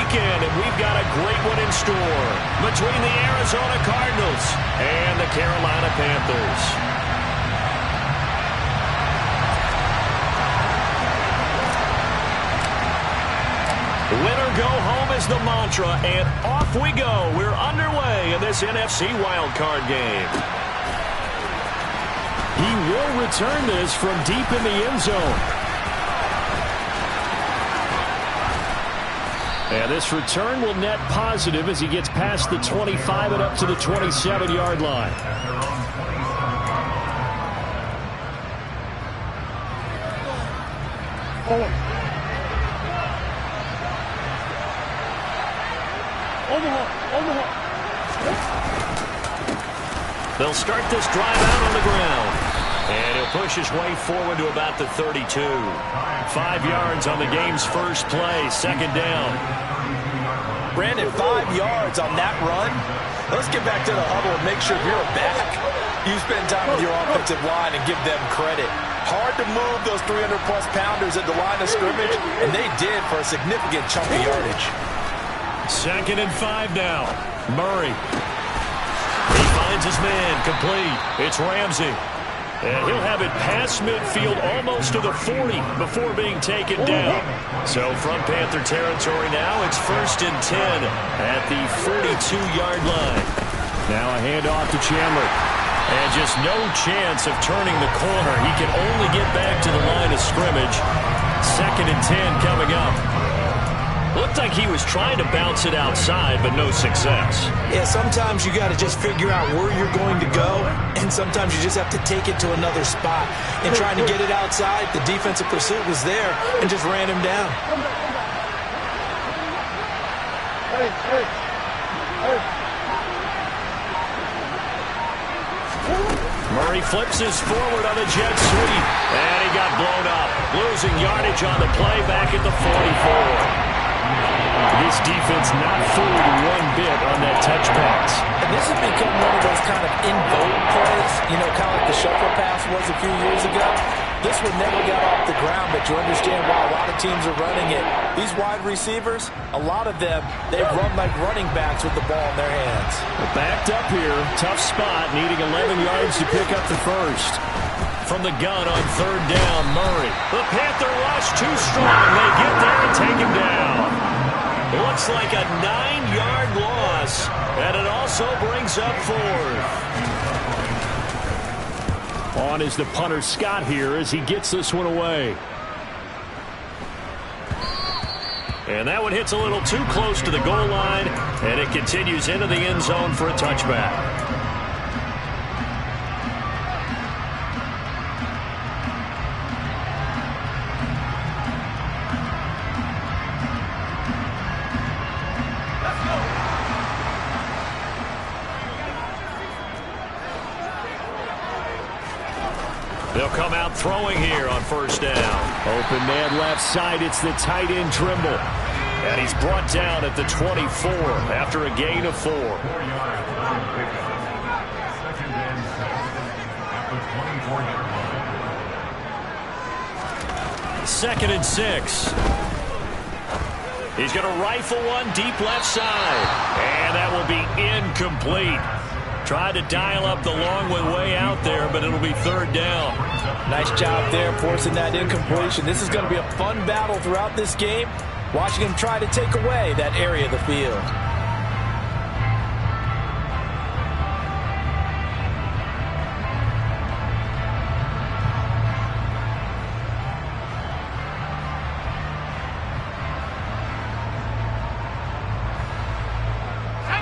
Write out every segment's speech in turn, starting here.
weekend, and we've got a great one in store between the Arizona Cardinals and the Carolina Panthers. Winner go home is the mantra, and off we go. We're underway in this NFC wildcard game. He will return this from deep in the end zone. And this return will net positive as he gets past the 25 and up to the 27-yard line. They'll start this drive out on the ground. And he'll push his way forward to about the 32. 5 yards on the game's first play, second down. Brandon, 5 yards on that run. Let's get back to the huddle and make sure you're a back. You spend time with your offensive line and give them credit. Hard to move those 300-plus pounders at the line of scrimmage, and they did for a significant chunk of yardage. 2nd and 5 now. Murray. He finds his man, complete. It's Ramsey. And he'll have it past midfield almost to the 40 before being taken down. So from Panther territory now, it's 1st and 10 at the 42-yard line. Now a handoff to Chandler. And just no chance of turning the corner. He can only get back to the line of scrimmage. 2nd and 10 coming up. Looked like he was trying to bounce it outside, but no success. Yeah, sometimes you got to just figure out where you're going to go, and sometimes you just have to take it to another spot. In trying to get it outside, the defensive pursuit was there and just ran him down. Murray flips his forward on a jet sweep, and he got blown up. Losing yardage on the play back at the 44. This defense not fooled one bit on that touch pass. And this has become one of those kind of in-vogue plays, you know, kind of like the shuffle pass was a few years ago. This one never got off the ground, but you understand why a lot of teams are running it. These wide receivers, a lot of them, they run like running backs with the ball in their hands. Backed up here, tough spot, needing 11 yards to pick up the first. From the gun on 3rd down, Murray. The Panther rush too strong. They get there and take him down. Looks like a 9-yard loss, and it also brings up 4th. On is the punter Scott here as he gets this one away. And that one hits a little too close to the goal line, and it continues into the end zone for a touchback. They'll come out throwing here on 1st down. Open man left side. It's the tight end Trimble. And he's brought down at the 24 after a gain of 4. 2nd and 6. He's going to rifle one deep left side. And that will be incomplete. Tried to dial up the long one way out there, but it'll be 3rd down. Nice job there forcing that incompletion. This is going to be a fun battle throughout this game. Watching him try to take away that area of the field.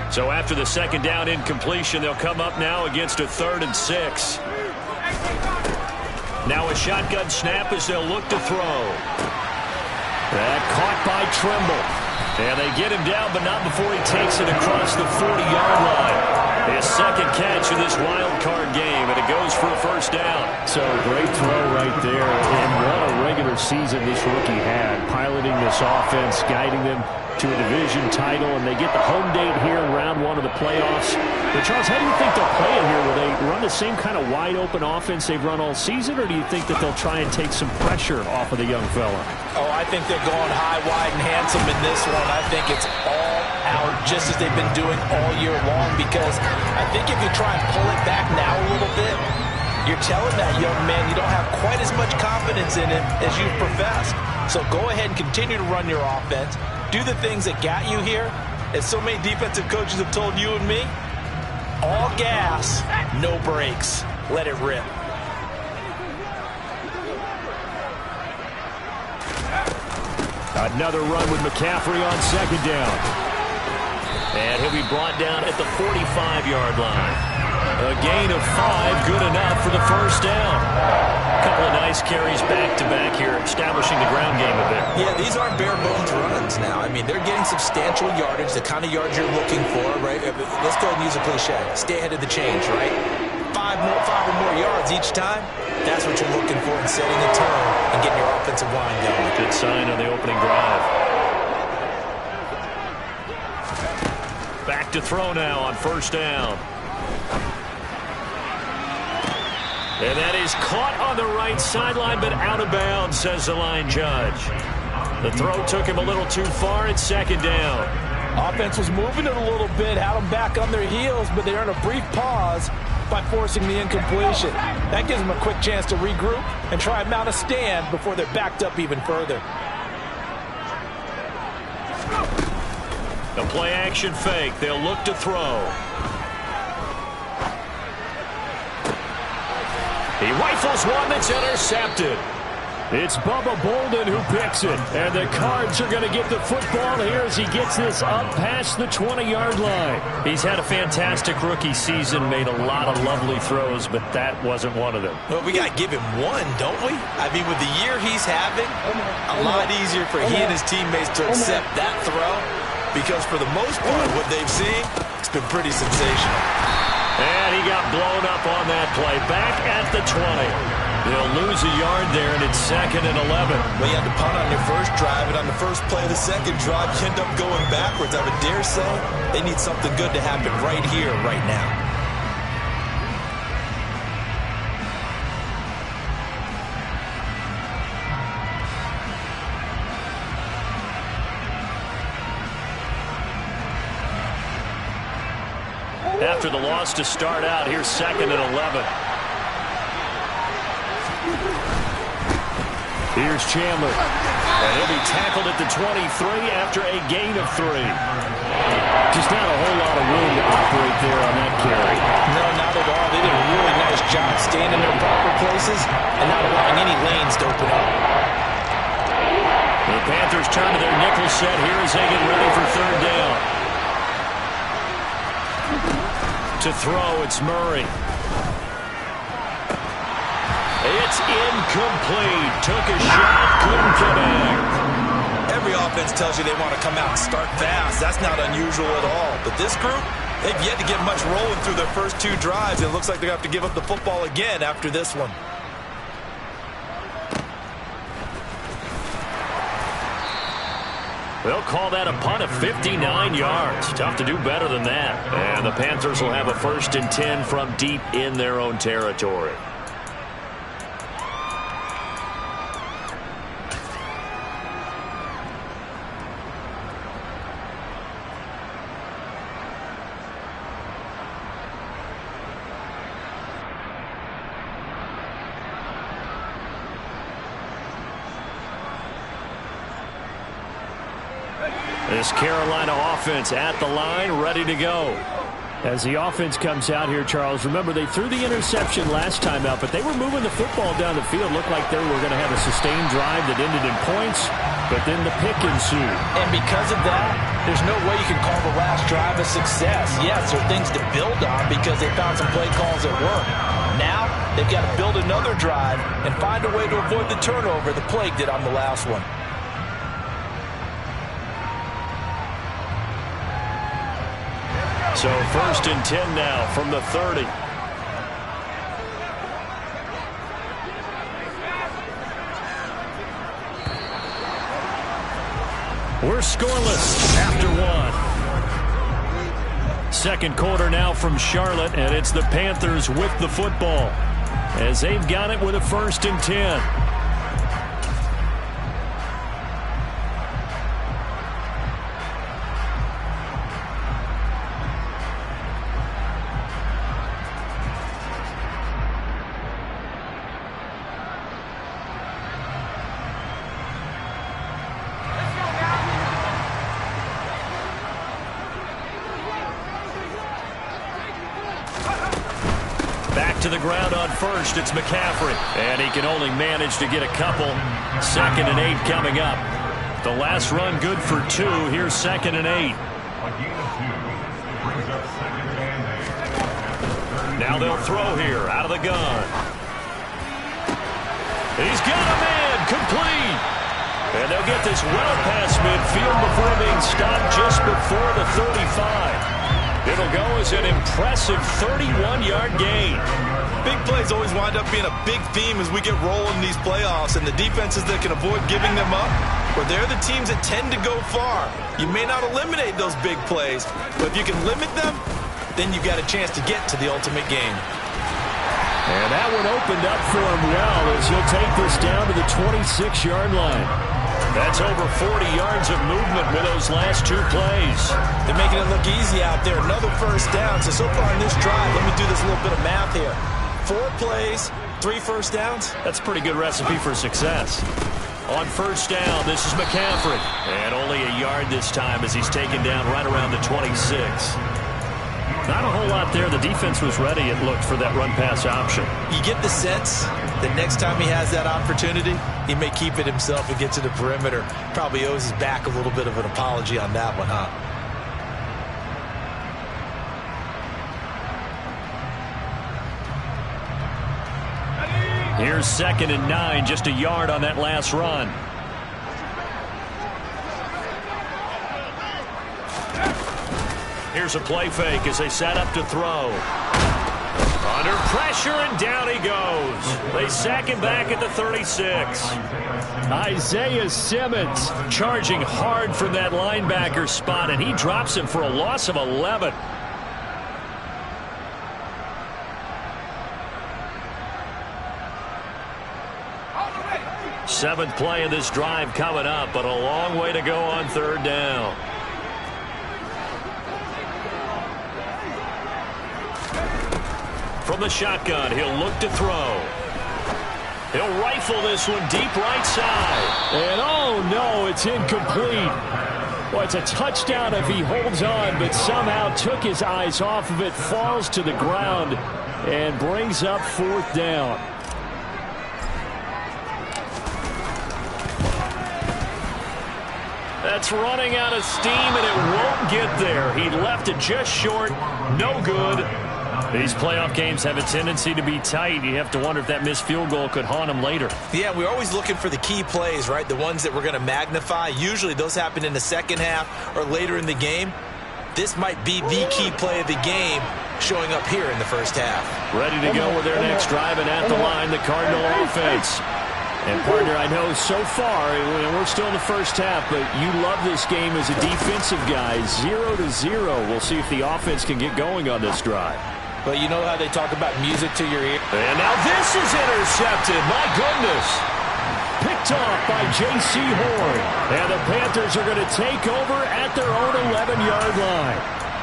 So after the 2nd down incompletion, they'll come up now against a 3rd and 6. Now a shotgun snap as they'll look to throw. That caught by Trimble. And they get him down, but not before he takes it across the 40-yard line. His 2nd catch of this wild card game, and it goes for a 1st down. So great throw right there, and what a regular season this rookie had, piloting this offense, guiding them to a division title, and they get the home date here in round 1 of the playoffs. But Charles, how do you think they'll play it here? Will they run the same kind of wide-open offense they've run all season, or do you think that they'll try and take some pressure off of the young fella? Oh, I think they're going high, wide, and handsome in this one. and I think it's all out just as they've been doing all year long, because I think if you try and pull it back now a little bit, you're telling that young man you don't have quite as much confidence in him as you've professed. So go ahead and continue to run your offense. Do the things that got you here. As so many defensive coaches have told you and me, all gas, no brakes. Let it rip. Another run with McCaffrey on second down. And he'll be brought down at the 45-yard line. A gain of 5, good enough for the first down. A couple of nice carries back-to-back here, establishing the ground game a bit. Yeah, these aren't bare-bones runs now. I mean, they're getting substantial yardage, the kind of yards you're looking for, right? Let's go ahead and use a cliche. Stay ahead of the change, right? 5 or more yards each time. That's what you're looking for in setting a tone and getting your offensive line going. Good sign on the opening drive. Back to throw now on first down. And that is caught on the right sideline, but out of bounds, says the line judge. The throw took him a little too far. It's second down. Offense was moving it a little bit, had them back on their heels, but they earned a brief pause by forcing the incompletion. That gives them a quick chance to regroup and try and mount a stand before they're backed up even further. The play-action fake. They'll look to throw. He rifles one that's intercepted. It's Bubba Bolden who picks it. And the Cards are going to get the football here as he gets this up past the 20-yard line. He's had a fantastic rookie season, made a lot of lovely throws, but that wasn't one of them. Well, we got to give him one, don't we? I mean, with the year he's having, a lot easier for he and his teammates to accept that throw, because for the most part, what they've seen, it's been pretty sensational. And he got blown up on that play. Back at the 20. They'll lose a yard there, and it's 2nd and 11. Well, you had to punt on your first drive, and on the first play of the second drive, you end up going backwards. I would dare say they need something good to happen right here, right now. After the loss to start out, here's 2nd and 11. Here's Chandler. And he'll be tackled at the 23 after a gain of 3. Just not a whole lot of room to operate there on that carry. No, not at all. They did a really nice job staying in their proper places and not allowing any lanes to open up. The Panthers turn to their nickel set here as they get ready for third down. To throw, it's Murray. It's incomplete. Took a shot, couldn't connect. Every offense tells you they want to come out and start fast. That's not unusual at all. But this group, they've yet to get much rolling through their first 2 drives. It looks like they're going to have to give up the football again after this one. They'll call that a punt of 59 yards. Tough to do better than that. And the Panthers will have a 1st and 10 from deep in their own territory. This Carolina offense at the line, ready to go. As the offense comes out here, Charles, remember they threw the interception last time out, but they were moving the football down the field. Looked like they were going to have a sustained drive that ended in points, but then the pick ensued. And because of that, there's no way you can call the last drive a success. Yes, there are things to build on because they found some play calls that work. Now, they've got to build another drive and find a way to avoid the turnover the Plague did on the last one. So 1st and 10 now from the 30. We're scoreless after 1. Second quarter now from Charlotte, and it's the Panthers with the football as they've got it with a 1st and 10. to the ground on first. It's McCaffrey. And he can only manage to get a couple. 2nd and 8 coming up. The last run good for 2. Here's 2nd and 8. Now they'll throw here out of the gun. He's got a man, complete. And they'll get this well past midfield before being stopped just before the 35. It'll go as an impressive 31-yard gain. Big plays always wind up being a big theme as we get rolling in these playoffs, and the defenses that can avoid giving them up, or they're the teams that tend to go far. You may not eliminate those big plays, but if you can limit them, then you got a chance to get to the ultimate game. And that one opened up for him well as he'll take this down to the 26-yard line. That's over 40 yards of movement with those last 2 plays. They're making it look easy out there. Another first down. So far in this drive, let me do this little bit of math here. 4 plays, 3 first downs. That's a pretty good recipe for success. On first down, this is McCaffrey. And only a yard this time as he's taken down right around the 26. Not a whole lot there. The defense was ready, it looked, for that run-pass option. You get the sense that next time he has that opportunity, he may keep it himself and get to the perimeter. Probably owes his back a little bit of an apology on that one, huh? Here's 2nd and 9, just a yard on that last run. Here's a play fake as they set up to throw. Under pressure, and down he goes. They sack him back at the 36. Isaiah Simmons charging hard from that linebacker spot, and he drops him for a loss of 11. Seventh play of this drive coming up, but a long way to go on 3rd down. From the shotgun, he'll look to throw. He'll rifle this one deep right side. And oh no, it's incomplete. Well, it's a touchdown if he holds on, but somehow took his eyes off of it, falls to the ground, and brings up 4th down. That's running out of steam, and it won't get there. He left it just short. No good. These playoff games have a tendency to be tight. You have to wonder if that missed field goal could haunt him later. Yeah, we're always looking for the key plays, right? The ones that we're going to magnify. Usually those happen in the second half or later in the game. This might be the key play of the game showing up here in the first half. Ready to go with their next drive, and at the line, the Cardinal offense. And, partner, I know so far, we're still in the first half, but you love this game as a defensive guy. 0-0. We'll see if the offense can get going on this drive. But you know how they talk about music to your ear? And now this is intercepted. My goodness. Picked off by J.C. Horn. And the Panthers are going to take over at their own 11-yard line.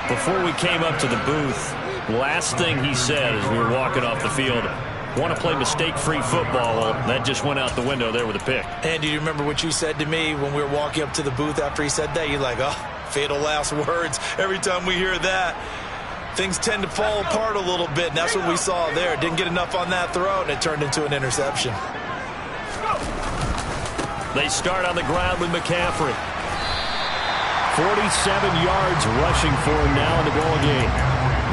Before we came up to the booth, last thing he said as we were walking off the field, want to play mistake-free football. Well, that just went out the window there with a pick. And do you remember what you said to me when we were walking up to the booth after he said that? You're like, oh, fatal last words. Every time we hear that, things tend to fall apart a little bit, and that's what we saw there. Didn't get enough on that throw, and it turned into an interception. They start on the ground with McCaffrey. 47 yards rushing for him now in the ball game.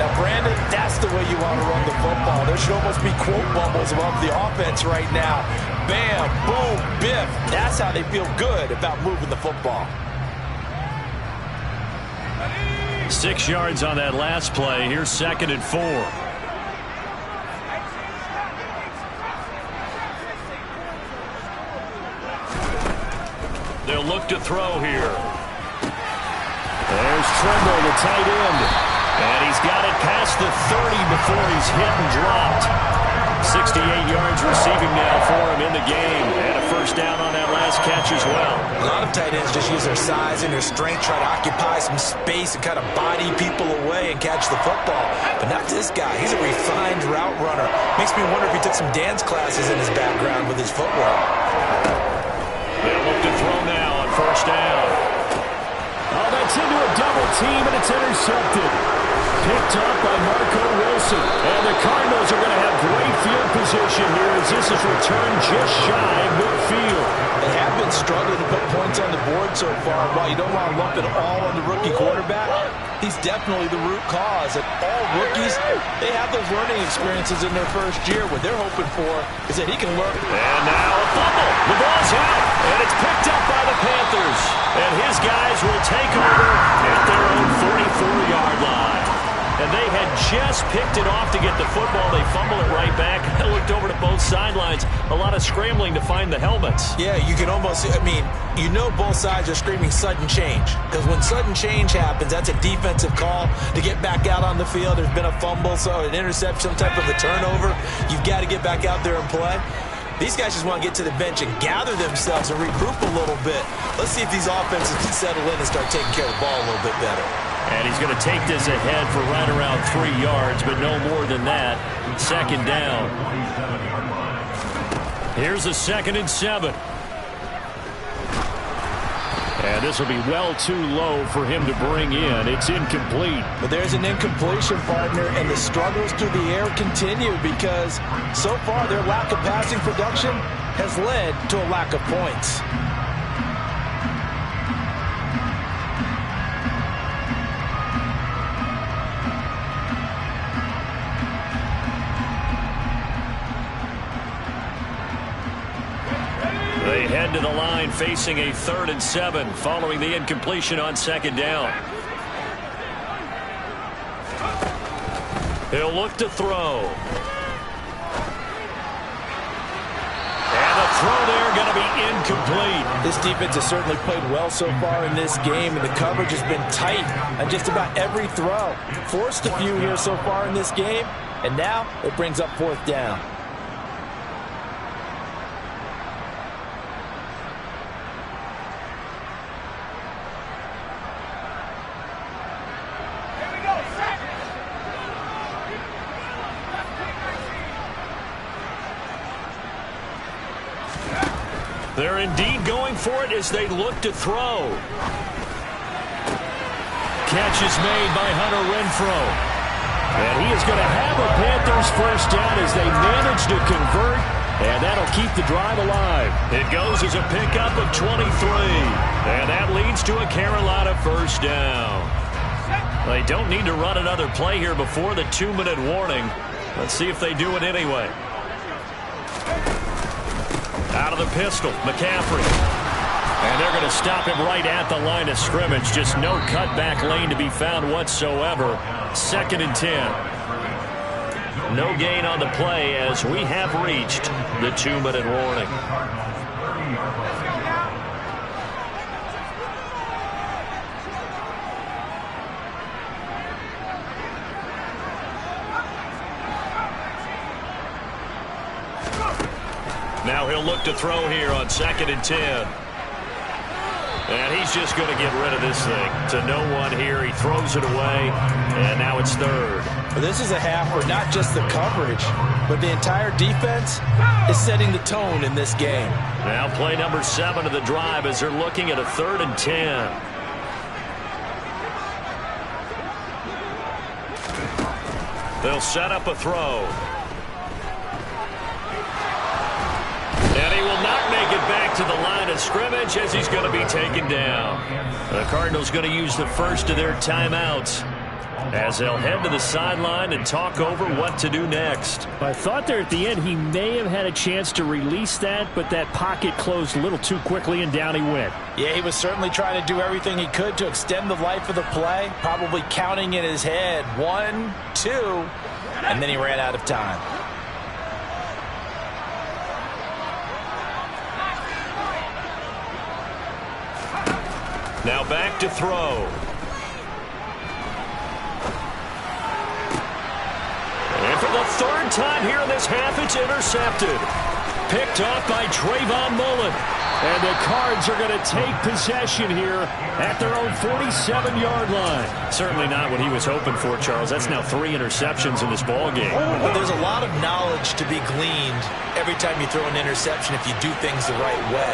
Now, Brandon, that's the way you want to run the football. There should almost be quote bubbles above the offense right now. Bam, boom, biff. That's how they feel good about moving the football. 6 yards on that last play. Here's 2nd and 4. They'll look to throw here. There's Trimble, the tight end. And he's got it past the 30 before he's hit and dropped. 68 yards receiving now for him in the game. And a first down on that last catch as well. A lot of tight ends just use their size and their strength, try to occupy some space and kind of body people away and catch the football. But not this guy. He's a refined route runner. Makes me wonder if he took some dance classes in his background with his footwork. They'll look to throw now on first down. Oh, that's into a double team, and it's intercepted. Picked up by Marco Wilson. And the Cardinals are going to have great field position here as this is returned just shy of midfield. They have been struggling to put points on the board so far. While you don't want to lump it all on the rookie quarterback, he's definitely the root cause. And all rookies, they have those learning experiences in their first year. What they're hoping for is that he can learn. And now a fumble. The ball's out, and it's picked up by the Panthers. And his guys will take over at their own 44-yard line. And they had just picked it off to get the football. They fumble it right back. I looked over to both sidelines. A lot of scrambling to find the helmets. Yeah, you can almost, you know both sides are screaming sudden change. Because when sudden change happens, that's a defensive call to get back out on the field. There's been a fumble, so an interception, some type of a turnover. You've got to get back out there and play. These guys just want to get to the bench and gather themselves and regroup a little bit. Let's see if these offenses can settle in and start taking care of the ball a little bit better. And he's going to take this ahead for right around 3 yards, but no more than that. Second down. Here's a 2nd and 7. And this will be well too low for him to bring in. It's incomplete. But there's an incompletion, partner, and the struggles through the air continue because so far their lack of passing production has led to a lack of points. They head to the line facing a 3rd and 7 following the incompletion on 2nd down. He'll look to throw. And the throw there going to be incomplete. This defense has certainly played well so far in this game, and the coverage has been tight on just about every throw. Forced a few here so far in this game, and now it brings up 4th down. They're indeed going for it as they look to throw. Catch is made by Hunter Renfrow. And he is going to have a Panthers first down as they manage to convert, and that'll keep the drive alive. It goes as a pickup of 23, and that leads to a Carolina first down. They don't need to run another play here before the 2-minute warning. Let's see if they do it anyway. Out of the pistol, McCaffrey. And they're going to stop him right at the line of scrimmage. Just no cutback lane to be found whatsoever. 2nd and 10. No gain on the play as we have reached the 2-minute warning. Now he'll look to throw here on 2nd and 10. And he's just going to get rid of this thing to no one here. He throws it away, and now it's 3rd. Well, this is a half where not just the coverage, but the entire defense is setting the tone in this game. Now play number 7 of the drive as they're looking at a 3rd and 10. They'll set up a throw. And he will not make it back to the line of scrimmage as he's going to be taken down. The Cardinals going to use the first of their timeouts as they'll head to the sideline and talk over what to do next. I thought there at the end he may have had a chance to release that, but that pocket closed a little too quickly and down he went. Yeah, he was certainly trying to do everything he could to extend the life of the play, probably counting in his head 1, 2, and then he ran out of time. Now back to throw. And for the 3rd time here in this half, it's intercepted. Picked off by Trayvon Mullen. And the Cards are going to take possession here at their own 47-yard line. Certainly not what he was hoping for, Charles. That's now 3 interceptions in this ball game. But there's a lot of knowledge to be gleaned every time you throw an interception if you do things the right way.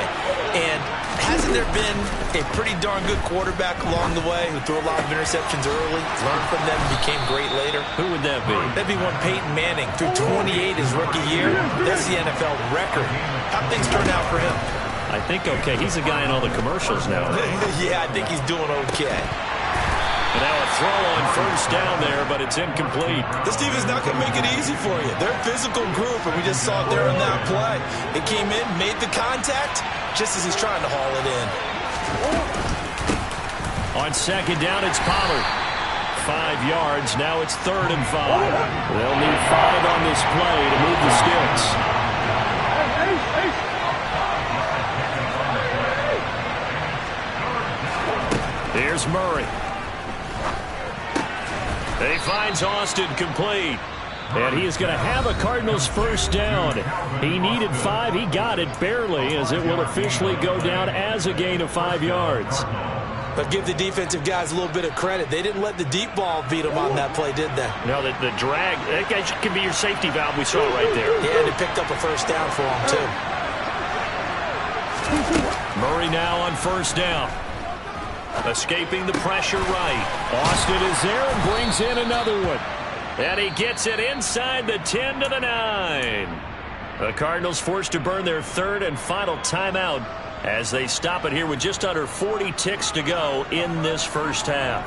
And hasn't there been a pretty darn good quarterback along the way who threw a lot of interceptions early, learned from them, and became great later? Who would that be? That'd be one Peyton Manning. Through 28 his rookie year, that's the NFL record. How'd things turn out for him? I think okay. He's a guy in all the commercials now. Yeah, I think he's doing okay. And now a throw on first down there, but it's incomplete. This team is not going to make it easy for you. They're a physical group, and we just saw it there on that play. It came in, made the contact, just as he's trying to haul it in. On second down, it's Pollard. 5 yards. Now it's 3rd and 5. They'll need 5 on this play to move the sticks. Here's Murray. He finds Austin complete. And he is going to have a Cardinals first down. He needed 5. He got it barely, as it will officially go down as a gain of 5 yards. But give the defensive guys a little bit of credit. They didn't let the deep ball beat them on that play, did they? No, the drag, that guy can be your safety valve. We saw it right there. Yeah, they picked up a first down for him, too. Murray now on first down. Escaping the pressure right. Austin is there and brings in another one. And he gets it inside the 10 to the 9. The Cardinals forced to burn their 3rd and final timeout as they stop it here with just under 40 ticks to go in this first half.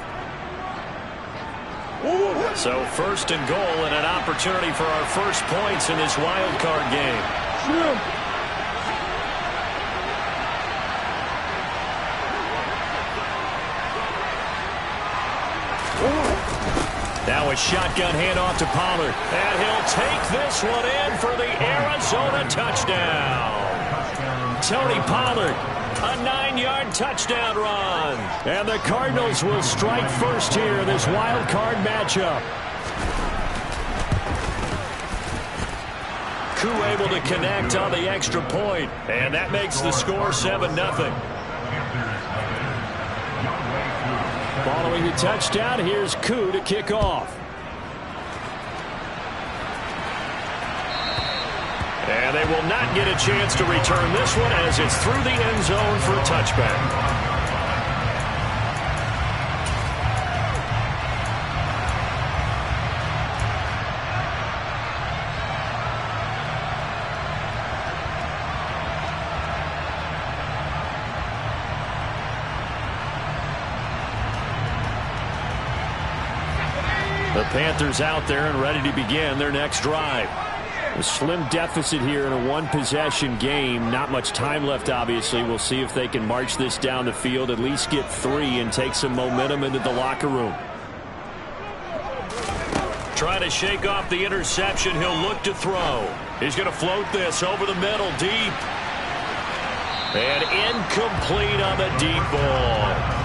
So 1st and goal and an opportunity for our first points in this wild card game. Now a shotgun handoff to Pollard. And he'll take this one in for the Arizona touchdown. Tony Pollard, a 9-yard touchdown run. And the Cardinals will strike first here in this wild card matchup. Koo able to connect on the extra point. And that makes the score 7-0. Following the touchdown, here's Koo to kick off. And they will not get a chance to return this one as it's through the end zone for a touchback. The Panthers out there and ready to begin their next drive. A slim deficit here in a one-possession game. Not much time left, obviously. We'll see if they can march this down the field, at least get 3 and take some momentum into the locker room. Trying to shake off the interception. He'll look to throw. He's going to float this over the middle, deep. And incomplete on the deep ball.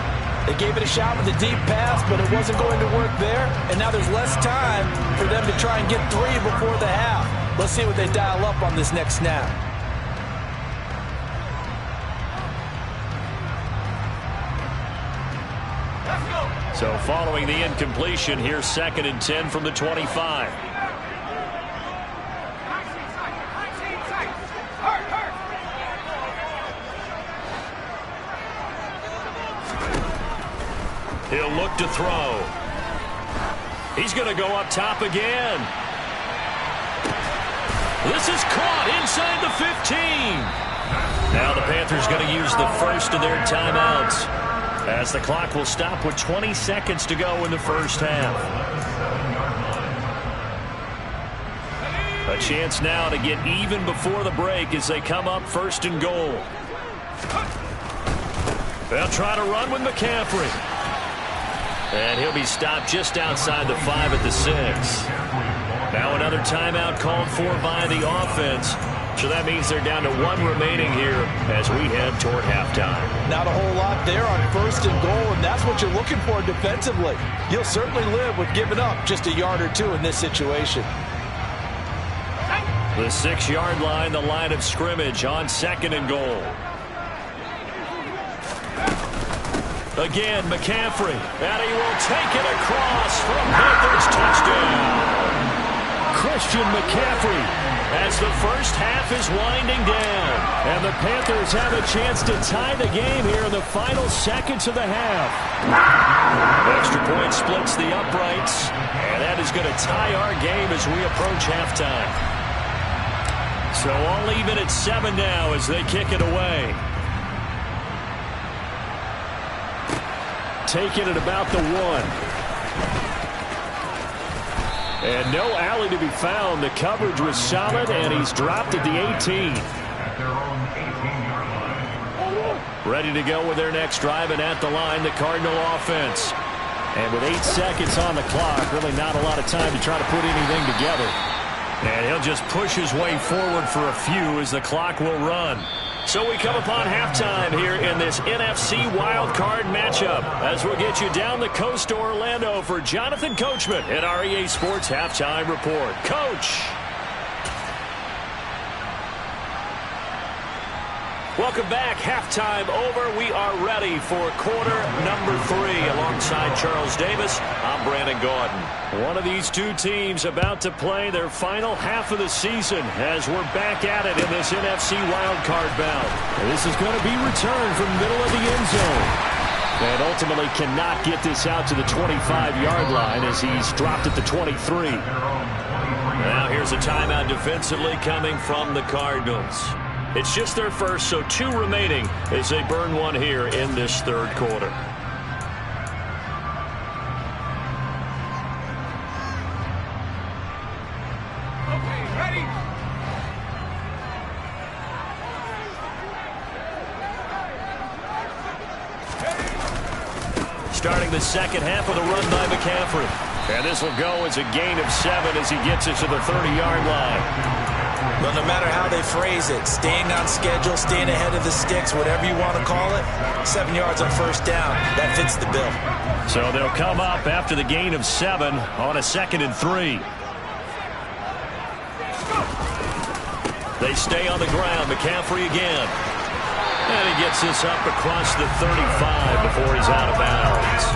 They gave it a shot with a deep pass, but it wasn't going to work there. And now there's less time for them to try and get 3 before the half. Let's see what they dial up on this next snap. So following the incompletion, here's 2nd and 10 from the 25. He'll look to throw. He's going to go up top again. This is caught inside the 15. Now the Panthers going to use the first of their timeouts as the clock will stop with 20 seconds to go in the first half. A chance now to get even before the break as they come up 1st and goal. They'll try to run with McCaffrey. And he'll be stopped just outside the 5 at the 6. Now another timeout called for by the offense. So that means they're down to 1 remaining here as we head toward halftime. Not a whole lot there on 1st and goal, and that's what you're looking for defensively. You'll certainly live with giving up just a yard or 2 in this situation. The 6-yard line, the line of scrimmage on 2nd and goal. Again, McCaffrey. And he will take it across for a Panthers touchdown. Christian McCaffrey as the first half is winding down. And the Panthers have a chance to tie the game here in the final seconds of the half. Extra point splits the uprights. And that is going to tie our game as we approach halftime. So all even at 7 now as they kick it away. Taking it about the 1. And no alley to be found. The coverage was solid, and he's dropped at the 18. Ready to go with their next drive, and at the line, the Cardinal offense. And with 8 seconds on the clock, really not a lot of time to try to put anything together. And he'll just push his way forward for a few as the clock will run. So we come upon halftime here in this NFC wildcard matchup as we'll get you down the coast to Orlando for Jonathan Coachman at our EA Sports Halftime Report. Coach. Welcome back. Halftime over. We are ready for quarter number 3. Alongside Charles Davis, I'm Brandon Gaudin. One of these two teams about to play their final half of the season as we're back at it in this NFC wildcard bout. And this is going to be returned from middle of the end zone. And ultimately cannot get this out to the 25-yard line as he's dropped at the 23. Now here's a timeout defensively coming from the Cardinals. It's just their first, so 2 remaining as they burn one here in this third quarter. Okay, ready? Starting the second half with a run by McCaffrey. And this will go as a gain of 7 as he gets it to the 30-yard line. But no matter how they phrase it, staying on schedule, staying ahead of the sticks, whatever you want to call it, 7 yards on first down, that fits the bill. So they'll come up after the gain of 7 on a 2nd and 3. They stay on the ground. McCaffrey again. And he gets this up across the 35 before he's out of bounds.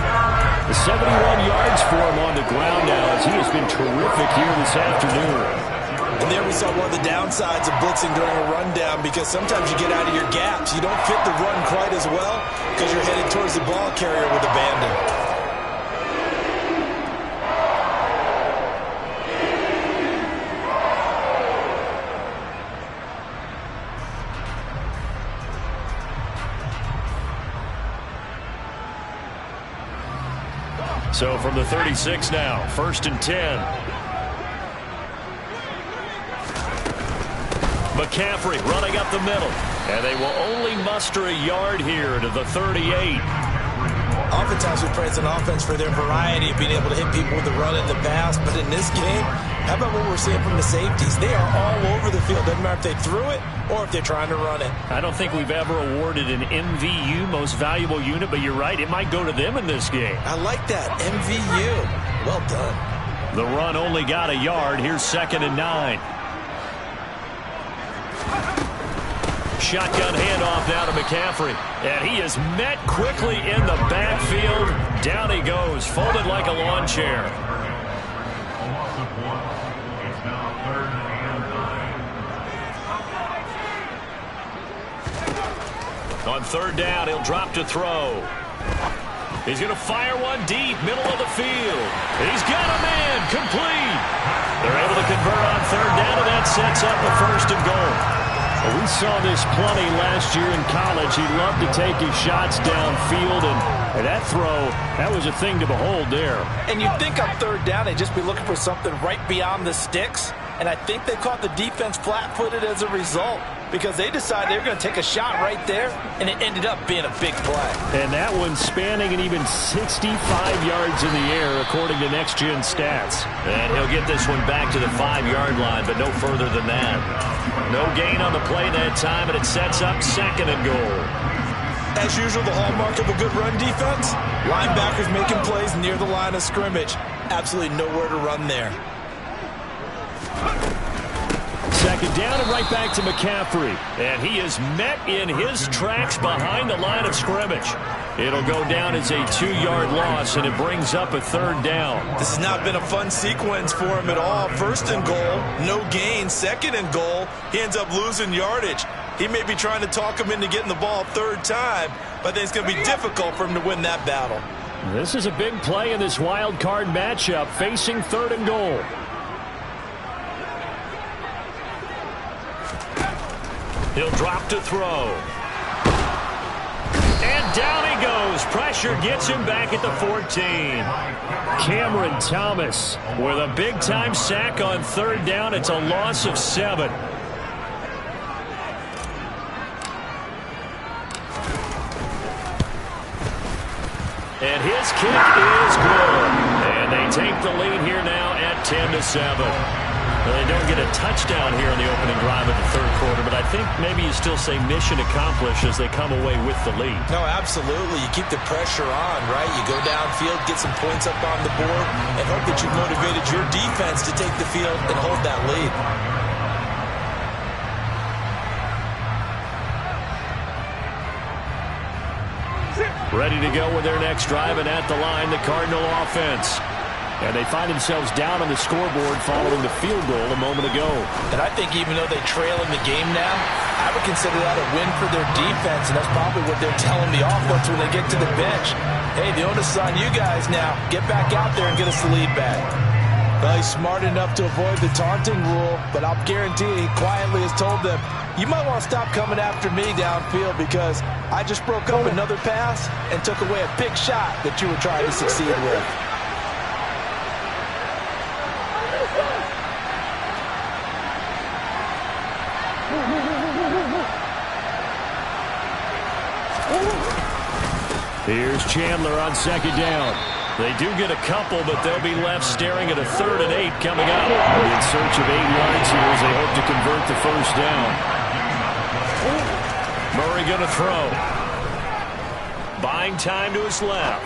The 71 yards for him on the ground now as he has been terrific here this afternoon. And there we saw one of the downsides of blitzing during a rundown, because sometimes you get out of your gaps. You don't fit the run quite as well because you're headed towards the ball carrier with abandon. So from the 36 now, 1st and 10. McCaffrey running up the middle. And they will only muster a yard here to the 38. Oftentimes we praise an offense for their variety of being able to hit people with the run and the pass. But in this game, how about what we're seeing from the safeties? They are all over the field. Doesn't matter if they threw it or if they're trying to run it. I don't think we've ever awarded an MVU, most valuable unit, but you're right. It might go to them in this game. I like that. MVU. Well done. The run only got a yard. Here's 2nd and 9. Shotgun handoff now to McCaffrey. And he is met quickly in the backfield. Down he goes, folded like a lawn chair. On 3rd down, he'll drop to throw. He's going to fire one deep, middle of the field. He's got a man, complete. They're able to convert on 3rd down, and that sets up a 1st and goal. Well, we saw this plenty last year in college. He loved to take his shots downfield, and that throw, that was a thing to behold there. And you'd think on 3rd down they'd just be looking for something right beyond the sticks. And I think they caught the defense flat-footed as a result, because they decided they were going to take a shot right there, and it ended up being a big play. And that one spanning an even 65 yards in the air, according to Next Gen Stats. And he'll get this one back to the 5-yard line, but no further than that. No gain on the play that time, and it sets up 2nd and goal. As usual, the hallmark of a good run defense, linebackers making plays near the line of scrimmage. Absolutely nowhere to run there. 2nd down and right back to McCaffrey. And he is met in his tracks behind the line of scrimmage. It'll go down as a 2-yard loss, and it brings up a 3rd down. This has not been a fun sequence for him at all. 1st and goal, no gain. 2nd and goal, he ends up losing yardage. He may be trying to talk him into getting the ball 3rd time, but I think it's going to be difficult for him to win that battle. This is a big play in this wild card matchup, facing 3rd and goal. He'll drop to throw. And down he goes. Pressure gets him back at the 14. Cameron Thomas with a big-time sack on 3rd down. It's a loss of 7. And his kick is good. And they take the lead here now at 10-7. Well, they don't get a touchdown here in the opening drive of the 3rd quarter, but I think maybe you still say mission accomplished as they come away with the lead. No, absolutely. You keep the pressure on, right? You go downfield, get some points up on the board, and hope that you've motivated your defense to take the field and hold that lead. Ready to go with their next drive, and at the line, the Cardinal offense. And they find themselves down on the scoreboard following the field goal a moment ago. And I think even though they trail in the game now, I would consider that a win for their defense, and that's probably what they're telling the offense when they get to the bench. Hey, the onus is on you guys now. Get back out there and get us the lead back. Well, he's smart enough to avoid the taunting rule, but I'll guarantee he quietly has told them, you might want to stop coming after me downfield because I just broke up another pass and took away a big shot that you were trying to succeed with. Here's Chandler on 2nd down. They do get a couple, but they'll be left staring at a 3rd and 8 coming up. In search of 8 yards here as they hope to convert the 1st down. Murray going to throw. Buying time to his left.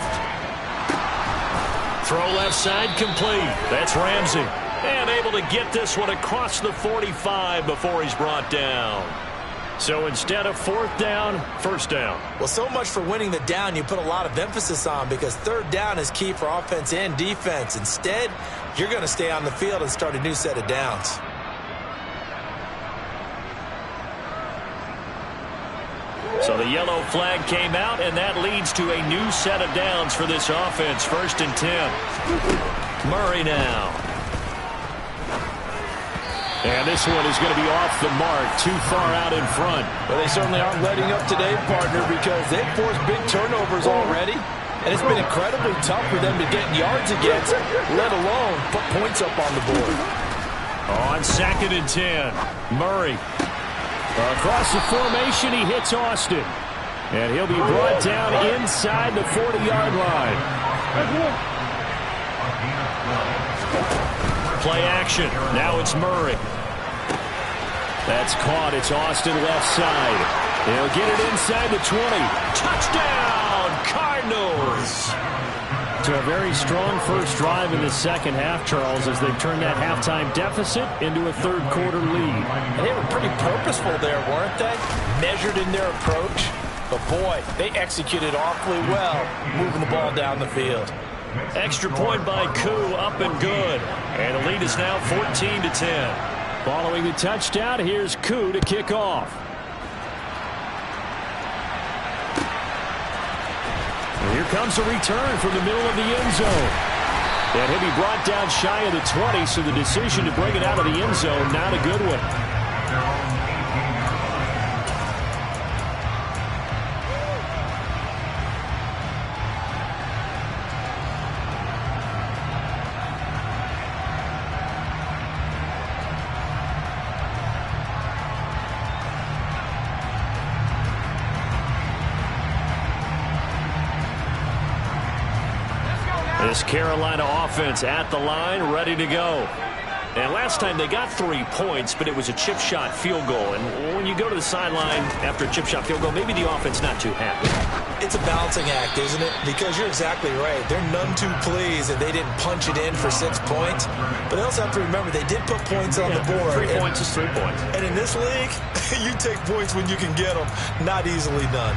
Throw left side complete. That's Ramsey. And able to get this one across the 45 before he's brought down. So instead of 4th down, 1st down. Well, so much for winning the down you put a lot of emphasis on because 3rd down is key for offense and defense. Instead, you're going to stay on the field and start a new set of downs. So the yellow flag came out, and that leads to a new set of downs for this offense. 1st and 10. Murray now. And this one is going to be off the mark, too far out in front. Well, they certainly aren't letting up today, partner, because they've forced big turnovers already. And it's been incredibly tough for them to get yards against, let alone put points up on the board. On 2nd and 10, Murray. Across the formation, he hits Austin. And he'll be brought down inside the 40-yard line. Play action. Now it's Murray. That's caught. It's Austin left side. He'll get it inside the 20. Touchdown, Cardinals. To a very strong first drive in the 2nd half, Charles, as they've turned that halftime deficit into a 3rd quarter lead. And they were pretty purposeful there, weren't they? Measured in their approach. But, boy, they executed awfully well moving the ball down the field. Extra point by Koo, up and good. And the lead is now 14-10. Following the touchdown, here's Koo to kick off. And here comes a return from the middle of the end zone. And he'll be brought down shy of the 20, so the decision to bring it out of the end zone, not a good one. This Carolina offense at the line, ready to go. And last time they got 3 points, but it was a chip shot field goal. And when you go to the sideline after a chip shot field goal, maybe the offense not too happy. It's a balancing act, isn't it? Because you're exactly right. They're none too pleased that they didn't punch it in for 6 points. But they also have to remember they did put points on the board. 3 points is 3 points. And in this league, you take points when you can get them. Not easily done.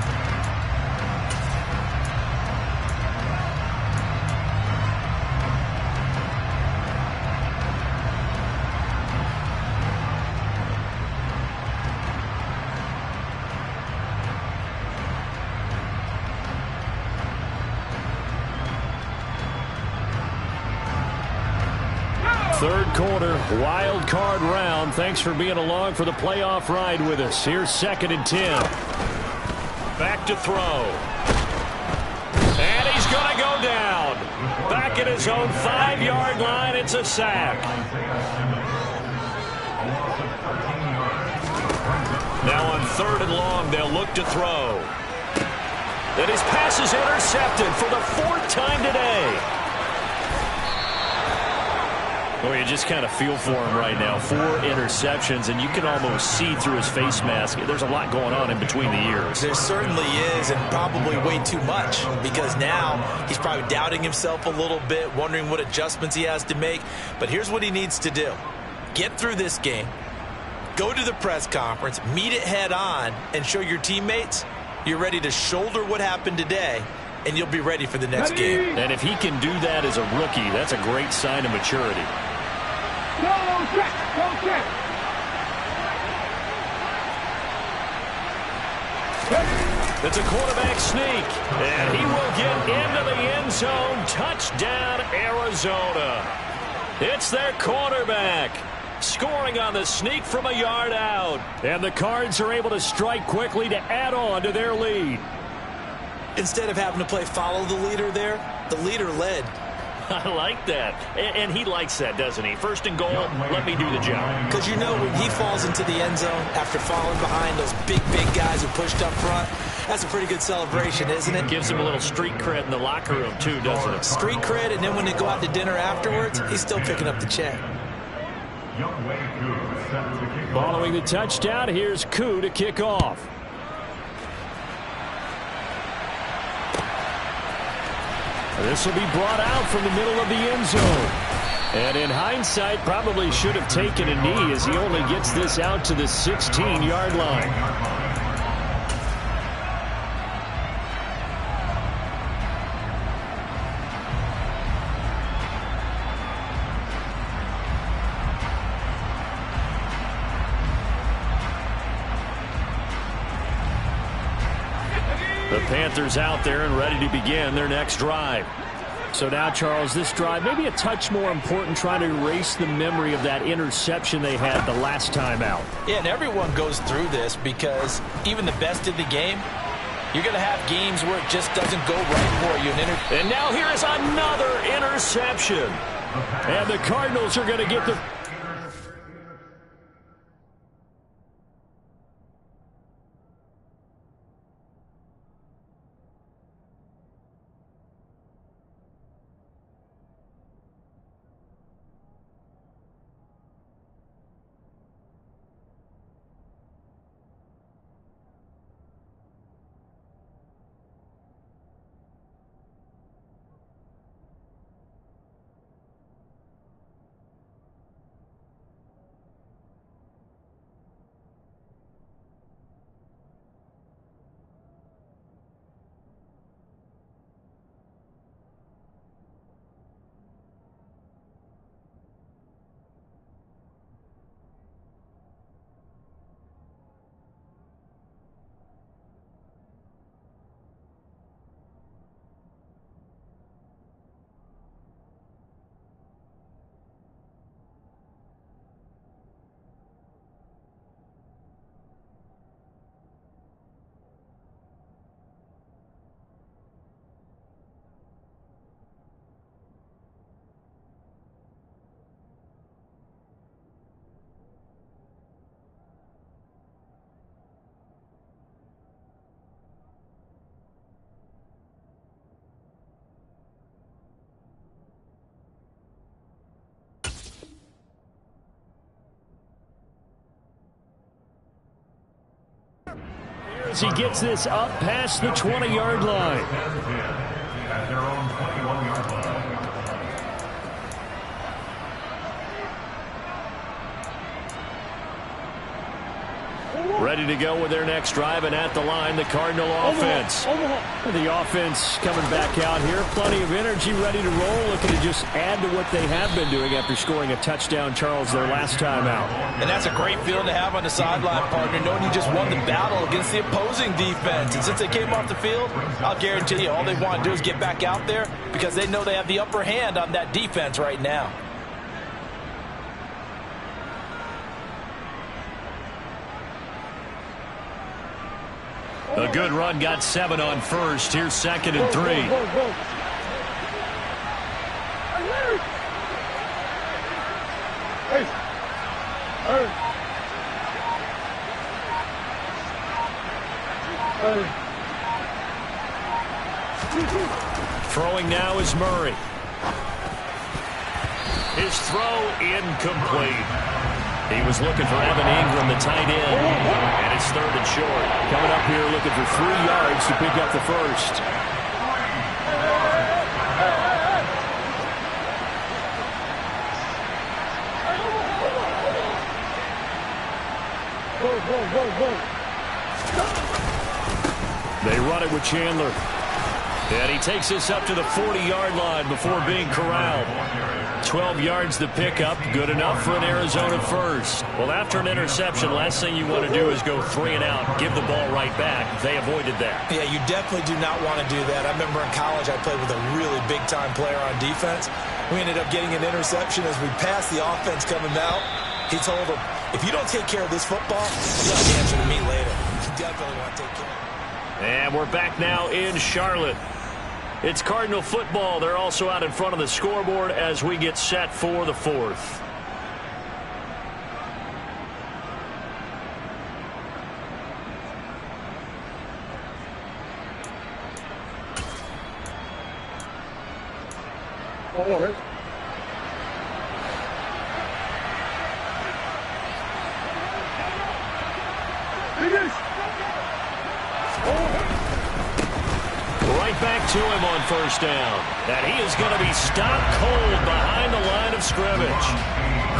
Third quarter, wild card round. Thanks for being along for the playoff ride with us. Here's 2nd and 10. Back to throw. And he's going to go down. Back at his own 5-yard line. It's a sack. Now on 3rd and long, they'll look to throw. And his pass is intercepted for the 4th time today. Well, you just kind of feel for him right now. 4 interceptions, and you can almost see through his face mask. There's a lot going on in between the ears. There certainly is, and probably way too much, because now he's probably doubting himself a little bit, wondering what adjustments he has to make. But here's what he needs to do. Get through this game, go to the press conference, meet it head on, and show your teammates you're ready to shoulder what happened today, and you'll be ready for the next game. And if he can do that as a rookie, that's a great sign of maturity. Go check. It's a quarterback sneak, and he will get into the end zone. Touchdown, Arizona. It's their quarterback scoring on the sneak from a yard out. And the Cards are able to strike quickly to add on to their lead. Instead of having to play follow the leader there, the leader led. I like that. And he likes that, doesn't he? 1st and goal, let me do the job. Because you know when he falls into the end zone after falling behind those big guys who pushed up front, that's a pretty good celebration, isn't it? Gives him a little street cred in the locker room, too, doesn't it? Street cred, and then when they go out to dinner afterwards, he's still picking up the check. Following the touchdown, here's Koo to kick off. This will be brought out from the middle of the end zone. And in hindsight, probably should have taken a knee as he only gets this out to the 16-yard line. The Panthers out there and ready to begin their next drive. So now, Charles, this drive maybe a touch more important, trying to erase the memory of that interception they had the last time out. Yeah, and everyone goes through this because even the best in the game, you're going to have games where it just doesn't go right for you. And now here is another interception. And the Cardinals are going to get the... As he gets this up past the 20-yard line. At their own 21-yard line. Ready to go with their next drive, and at the line, the Cardinal offense. The offense coming back out here. Plenty of energy, ready to roll, looking to just add to what they have been doing after scoring a touchdown, Charles, their last time out. And that's a great feeling to have on the sideline, partner, knowing you just won the battle against the opposing defense. And since they came off the field, I'll guarantee you all they want to do is get back out there because they know they have the upper hand on that defense right now. A good run, got 7 on first. Here's 2nd and 3. Throwing now is Murray. His throw incomplete. He was looking for Evan Ingram, the tight end, and it's 3rd and short. Coming up here looking for 3 yards to pick up the first. They run it with Chandler. And he takes this up to the 40-yard line before being corralled. 12 yards to pick up, good enough for an Arizona first. Well, after an interception, last thing you want to do is go 3 and out, give the ball right back. They avoided that. Yeah, you definitely do not want to do that. I remember in college I played with a really big-time player on defense. We ended up getting an interception as we passed the offense coming out. He told him, if you don't take care of this football, you'll have to answer to me later. You definitely want to take care of it. And we're back now in Charlotte. It's Cardinal football. They're also out in front of the scoreboard as we get set for the 4th. Right back to him on 1st down. And he is going to be stopped cold behind the line of scrimmage.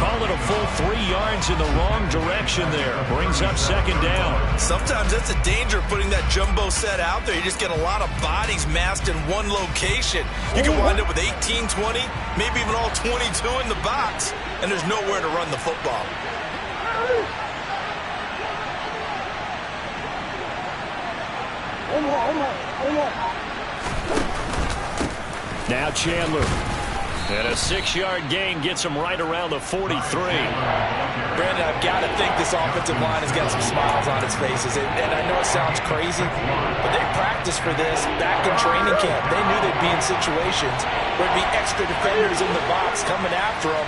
Call it a full 3 yards in the wrong direction there. Brings up 2nd down. Sometimes that's a danger putting that jumbo set out there. You just get a lot of bodies massed in one location. You can wind up with 18, 20, maybe even all 22 in the box, and there's nowhere to run the football. Now Chandler. And a 6-yard gain gets him right around the 43. Brandon, I've got to think this offensive line has got some smiles on its faces. And I know it sounds crazy, but they practiced for this back in training camp. They knew they'd be in situations where there'd be extra defenders in the box coming after them,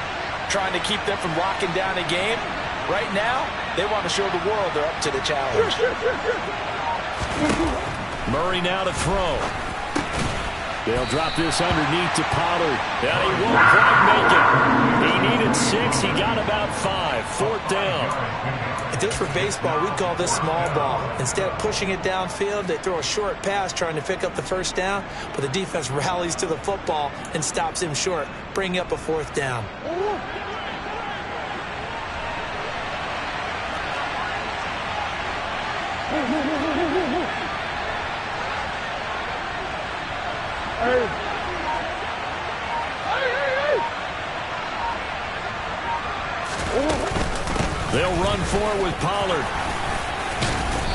trying to keep them from locking down a game. Right now, they want to show the world they're up to the challenge. Murray now to throw. They'll drop this underneath to Pollard. And he won't quite make it. He needed 6. He got about 5. 4th down. If this were baseball, we'd call this small ball. Instead of pushing it downfield, they throw a short pass trying to pick up the 1st down, but the defense rallies to the football and stops him short, bringing up a 4th down. They'll run forward with Pollard.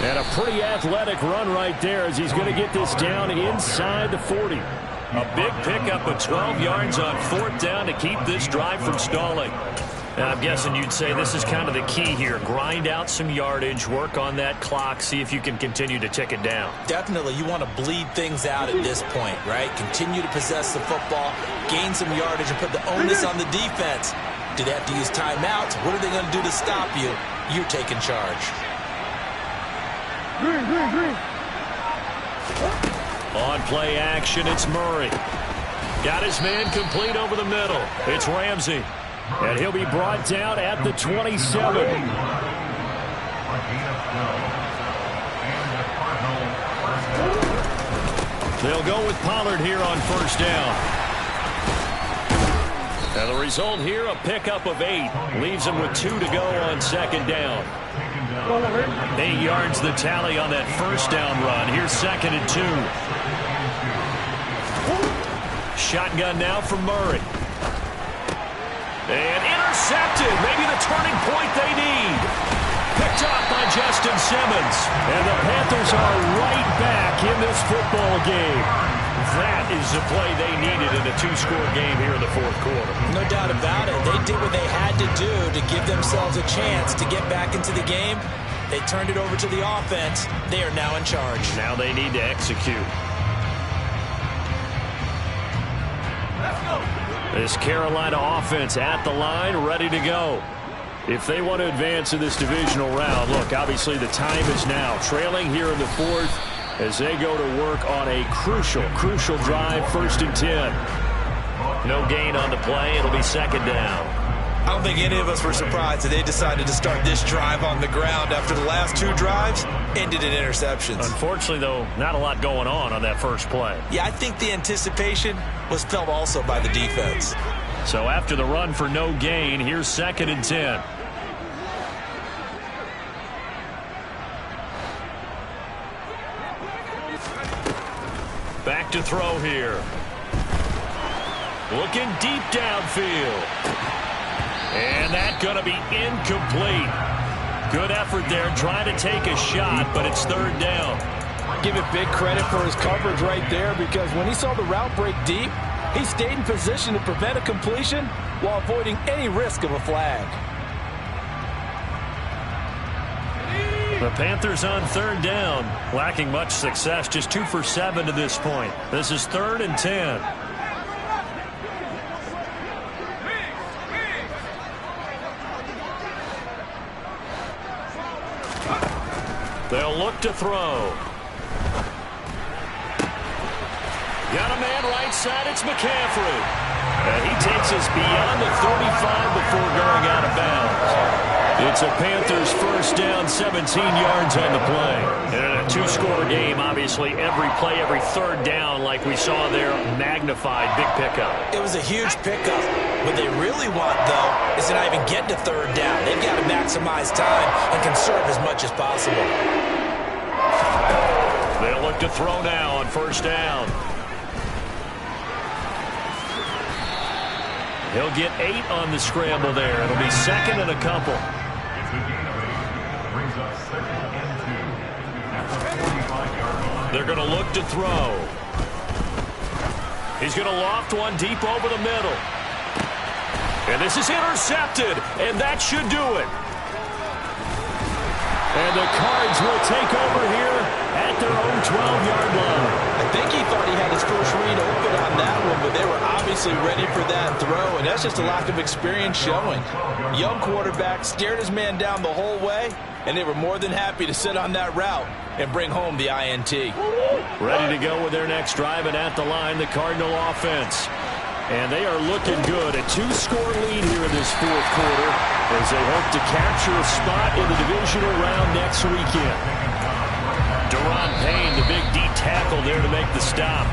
And a pretty athletic run right there as he's going to get this down inside the 40. A big pickup of 12 yards on 4th down to keep this drive from stalling. And I'm guessing you'd say this is kind of the key here. Grind out some yardage, work on that clock, see if you can continue to tick it down. Definitely, you want to bleed things out at this point, right? Continue to possess the football, gain some yardage, and put the onus on the defense. Do they have to use timeouts? What are they going to do to stop you? You're taking charge. On play action, it's Murray. Got his man complete over the middle. It's Ramsey. And he'll be brought down at the 27. They'll go with Pollard here on 1st down. And the result here, a pickup of 8. Leaves him with 2 to go on 2nd down. 8 yards the tally on that 1st down run. Here's 2nd and 2. Shotgun now from Murray. And intercepted. Maybe the turning point they need. Picked off by Justin Simmons. And the Panthers are right back in this football game. That is the play they needed in a 2-score game here in the 4th quarter. No doubt about it. They did what they had to do to give themselves a chance to get back into the game. They turned it over to the offense. They are now in charge. Now they need to execute. This Carolina offense at the line, ready to go. If they want to advance in this divisional round, look, obviously the time is now. Trailing here in the fourth as they go to work on a crucial drive, 1st and 10. No gain on the play. It'll be 2nd down. I don't think any of us were surprised that they decided to start this drive on the ground after the last 2 drives ended in interceptions. Unfortunately, though, not a lot going on that first play. Yeah, I think the anticipation was felt also by the defense. So after the run for no gain, here's 2nd and 10. Back to throw here. Looking deep downfield. And that's going to be incomplete. Good effort there, trying to take a shot, but it's 3rd down. Give it big credit for his coverage right there, because when he saw the route break deep, he stayed in position to prevent a completion while avoiding any risk of a flag. The Panthers on 3rd down, lacking much success, just 2 for 7 to this point. This is 3rd and 10. They'll look to throw. Got a man right side. It's McCaffrey. And he takes us beyond the 35 before going out of bounds. It's a Panthers 1st down, 17 yards on the play. And in a 2-score game, obviously, every play, every 3rd down, like we saw there, magnified, big pickup. It was a huge pickup. What they really want, though, is to not even get to 3rd down. They've got to maximize time and conserve as much as possible. They'll look to throw now on 1st down. He'll get 8 on the scramble there. It'll be 2nd and a couple. They're going to look to throw. He's going to loft one deep over the middle. And this is intercepted, and that should do it. And the Cards will take over here at their own 12-yard line. I think he thought he had his first read open on that one, but they were obviously ready for that throw, and that's just a lack of experience showing. Young quarterback stared his man down the whole way, and they were more than happy to sit on that route and bring home the INT. Ready to go with their next drive, and at the line, the Cardinal offense. And they are looking good. A 2-score lead here in this 4th quarter as they hope to capture a spot in the divisional round next weekend. Deron Payne, the big D tackle there to make the stop.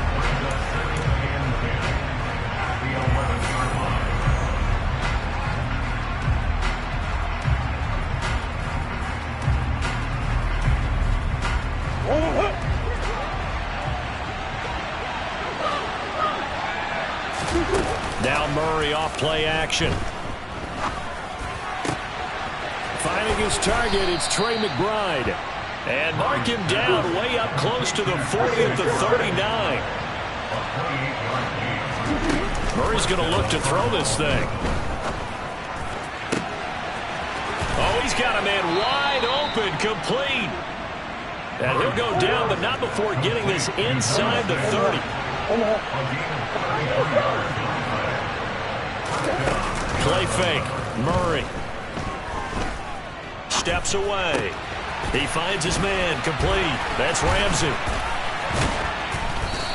Now Murray off play action. Finding his target, it's Trey McBride. And mark him down way up close to the 40 at the 39. Murray's going to look to throw this thing. Oh, he's got a man wide open, complete. And he'll go down, but not before getting this inside the 30. Play fake. Murray steps away. He finds his man, complete. That's Ramsey.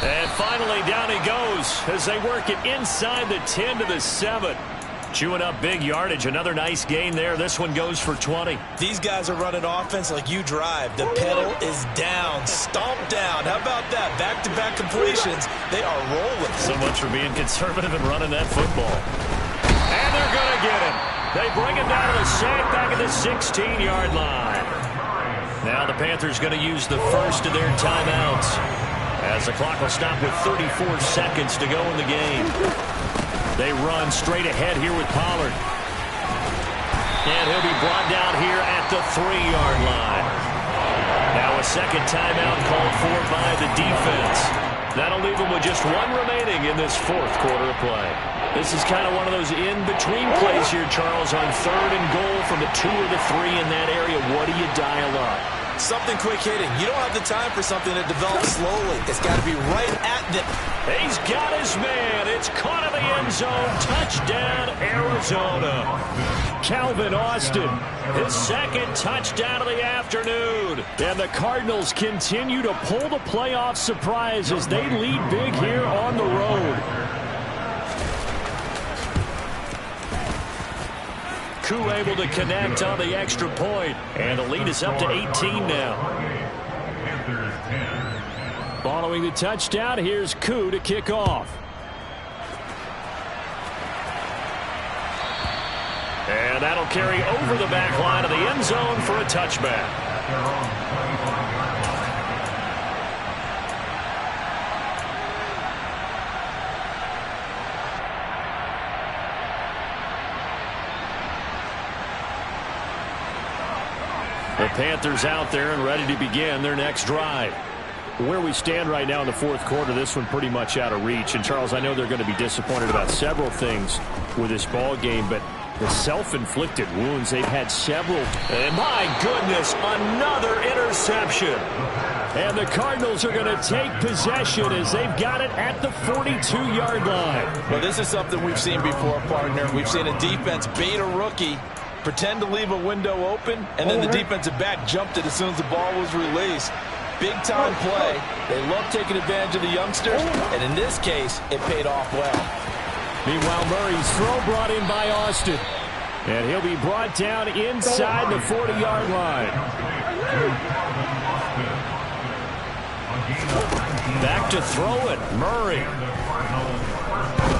And finally, down he goes as they work it inside the 10 to the 7. Chewing up big yardage. Another nice gain there. This one goes for 20. These guys are running offense like you drive. The pedal is down, stomped down. How about that? Back-to-back completions. They are rolling. So much for being conservative and running that football. And they're going to get him. They bring him down to the sack back at the 16-yard line. Now the Panthers going to use the first of their timeouts as the clock will stop with 34 seconds to go in the game. They run straight ahead here with Pollard. And he'll be brought down here at the 3-yard line. Now a second timeout called for by the defense. That'll leave them with just one remaining in this fourth quarter of play. This is kind of one of those in-between plays here, Charles, on 3rd and goal from the 2 or the 3 in that area. What do you dial up? Something quick hitting. You don't have the time for something that develops slowly. It's got to be right at the... He's got his man. It's caught in the end zone. Touchdown, Arizona. Calvin Austin, his 2nd touchdown of the afternoon. And the Cardinals continue to pull the playoff surprise as they lead big here on the road. Koo able to connect on the extra point, and the lead is up to 18 now. Following the touchdown, here's Koo to kick off. And that'll carry over the back line of the end zone for a touchback. The Panthers out there and ready to begin their next drive. Where we stand right now in the fourth quarter, this one pretty much out of reach. And, Charles, I know they're going to be disappointed about several things with this ball game, but the self-inflicted wounds, they've had several. And, my goodness, another interception. And the Cardinals are going to take possession as they've got it at the 42-yard line. Well, this is something we've seen before, partner. We've seen a defense bait a rookie, pretend to leave a window open, and then the defensive back jumped it as soon as the ball was released. Big-time play. They love taking advantage of the youngsters, and in this case, it paid off well. Meanwhile, Murray's throw brought in by Austin. And he'll be brought down inside the 40-yard line. Back to throw it, Murray.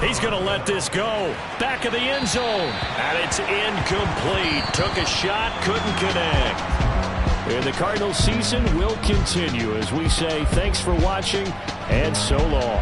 He's going to let this go. Back of the end zone. And it's incomplete. Took a shot, couldn't connect. And the Cardinals season will continue as we say thanks for watching and so long.